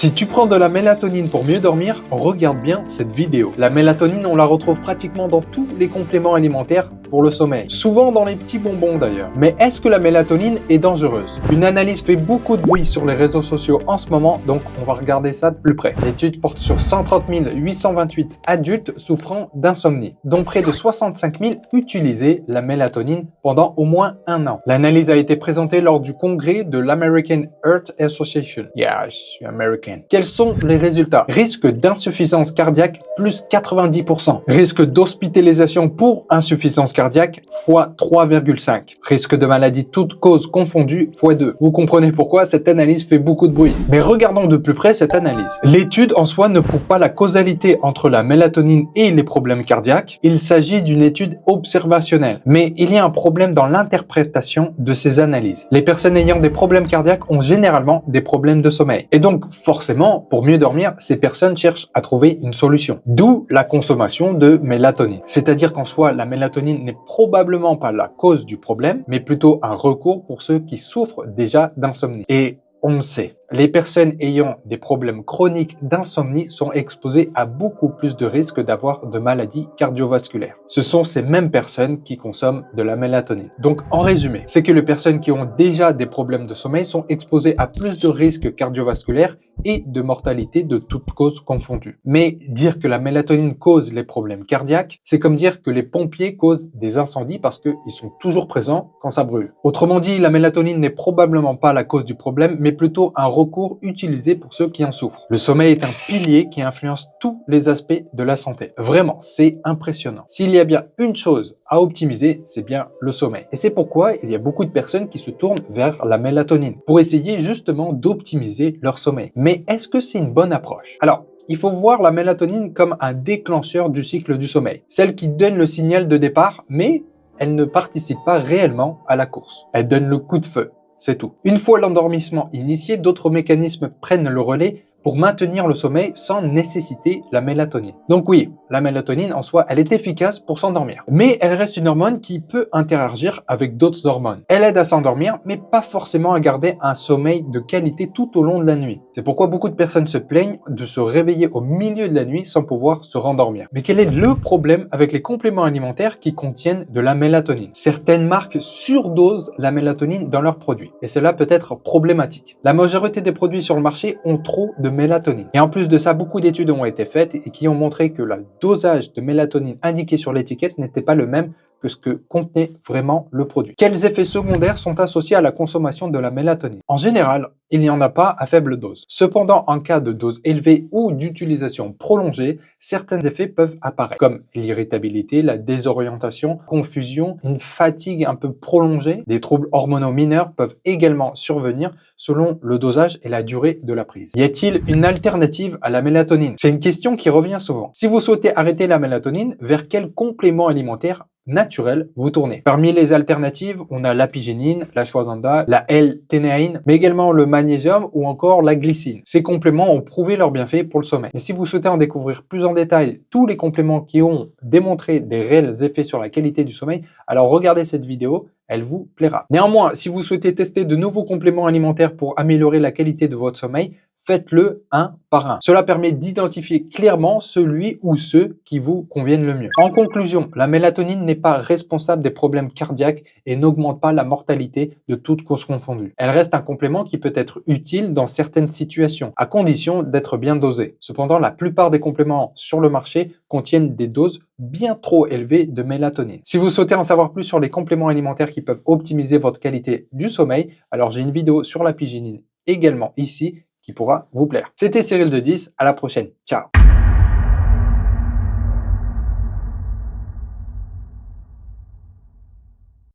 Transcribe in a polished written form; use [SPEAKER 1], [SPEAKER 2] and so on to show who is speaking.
[SPEAKER 1] Si tu prends de la mélatonine pour mieux dormir, regarde bien cette vidéo. La mélatonine, on la retrouve pratiquement dans tous les compléments alimentaires pour le sommeil. Souvent dans les petits bonbons d'ailleurs. Mais est-ce que la mélatonine est dangereuse? Une analyse fait beaucoup de bruit sur les réseaux sociaux en ce moment, donc on va regarder ça de plus près. L'étude porte sur 130 828 adultes souffrant d'insomnie, dont près de 65 000 utilisaient la mélatonine pendant au moins un an. L'analyse a été présentée lors du congrès de l'American Heart Association. Yeah, je suis américain. Quels sont les résultats? Risque d'insuffisance cardiaque, plus 90%. Risque d'hospitalisation pour insuffisance cardiaque, fois 3,5. Risque de maladie toutes causes confondues, fois 2. Vous comprenez pourquoi cette analyse fait beaucoup de bruit. Mais regardons de plus près cette analyse. L'étude en soi ne prouve pas la causalité entre la mélatonine et les problèmes cardiaques. Il s'agit d'une étude observationnelle. Mais il y a un problème dans l'interprétation de ces analyses. Les personnes ayant des problèmes cardiaques ont généralement des problèmes de sommeil. Et donc, forcément, pour mieux dormir, ces personnes cherchent à trouver une solution. D'où la consommation de mélatonine. C'est-à-dire qu'en soi, la mélatonine n'est probablement pas la cause du problème, mais plutôt un recours pour ceux qui souffrent déjà d'insomnie. Et on le sait, les personnes ayant des problèmes chroniques d'insomnie sont exposées à beaucoup plus de risques d'avoir de maladies cardiovasculaires. Ce sont ces mêmes personnes qui consomment de la mélatonine. Donc en résumé, c'est que les personnes qui ont déjà des problèmes de sommeil sont exposées à plus de risques cardiovasculaires et de mortalité de toutes causes confondues. Mais dire que la mélatonine cause les problèmes cardiaques, c'est comme dire que les pompiers causent des incendies parce qu'ils sont toujours présents quand ça brûle. Autrement dit, la mélatonine n'est probablement pas la cause du problème, mais plutôt un recours utilisé pour ceux qui en souffrent. Le sommeil est un pilier qui influence tous les aspects de la santé. Vraiment, c'est impressionnant. S'il y a bien une chose à optimiser, c'est bien le sommeil. Et c'est pourquoi il y a beaucoup de personnes qui se tournent vers la mélatonine pour essayer justement d'optimiser leur sommeil. Mais est-ce que c'est une bonne approche? Alors, il faut voir la mélatonine comme un déclencheur du cycle du sommeil. Celle qui donne le signal de départ, mais elle ne participe pas réellement à la course. Elle donne le coup de feu. C'est tout. Une fois l'endormissement initié, d'autres mécanismes prennent le relais pour maintenir le sommeil sans nécessiter la mélatonine. Donc oui, la mélatonine en soi, elle est efficace pour s'endormir. Mais elle reste une hormone qui peut interagir avec d'autres hormones. Elle aide à s'endormir, mais pas forcément à garder un sommeil de qualité tout au long de la nuit. C'est pourquoi beaucoup de personnes se plaignent de se réveiller au milieu de la nuit sans pouvoir se rendormir. Mais quel est le problème avec les compléments alimentaires qui contiennent de la mélatonine? Certaines marques surdosent la mélatonine dans leurs produits. Et cela peut être problématique. La majorité des produits sur le marché ont trop de mélatonine. Et en plus de ça, beaucoup d'études ont été faites et qui ont montré que le dosage de mélatonine indiqué sur l'étiquette n'était pas le même que ce que contenait vraiment le produit. Quels effets secondaires sont associés à la consommation de la mélatonine? En général, il n'y en a pas à faible dose. Cependant, en cas de dose élevée ou d'utilisation prolongée, certains effets peuvent apparaître, comme l'irritabilité, la désorientation, confusion, une fatigue un peu prolongée. Des troubles hormonaux mineurs peuvent également survenir selon le dosage et la durée de la prise. Y a-t-il une alternative à la mélatonine? C'est une question qui revient souvent. Si vous souhaitez arrêter la mélatonine, vers quel complément alimentaire naturel vous tournez? Parmi les alternatives, on a l'apigénine, l'ashwagandha, la L-thénéine, mais également le magnésium ou encore la glycine. Ces compléments ont prouvé leurs bienfaits pour le sommeil. Mais si vous souhaitez en découvrir plus en détail tous les compléments qui ont démontré des réels effets sur la qualité du sommeil, alors regardez cette vidéo, elle vous plaira. Néanmoins, si vous souhaitez tester de nouveaux compléments alimentaires pour améliorer la qualité de votre sommeil, faites-le un par un. Cela permet d'identifier clairement celui ou ceux qui vous conviennent le mieux. En conclusion, la mélatonine n'est pas responsable des problèmes cardiaques et n'augmente pas la mortalité de toutes causes confondues. Elle reste un complément qui peut être utile dans certaines situations, à condition d'être bien dosé. Cependant, la plupart des compléments sur le marché contiennent des doses bien trop élevées de mélatonine. Si vous souhaitez en savoir plus sur les compléments alimentaires qui peuvent optimiser votre qualité du sommeil, alors j'ai une vidéo sur l'apigénine également ici qui pourra vous plaire. C'était Cyril de 10, à la prochaine. Ciao.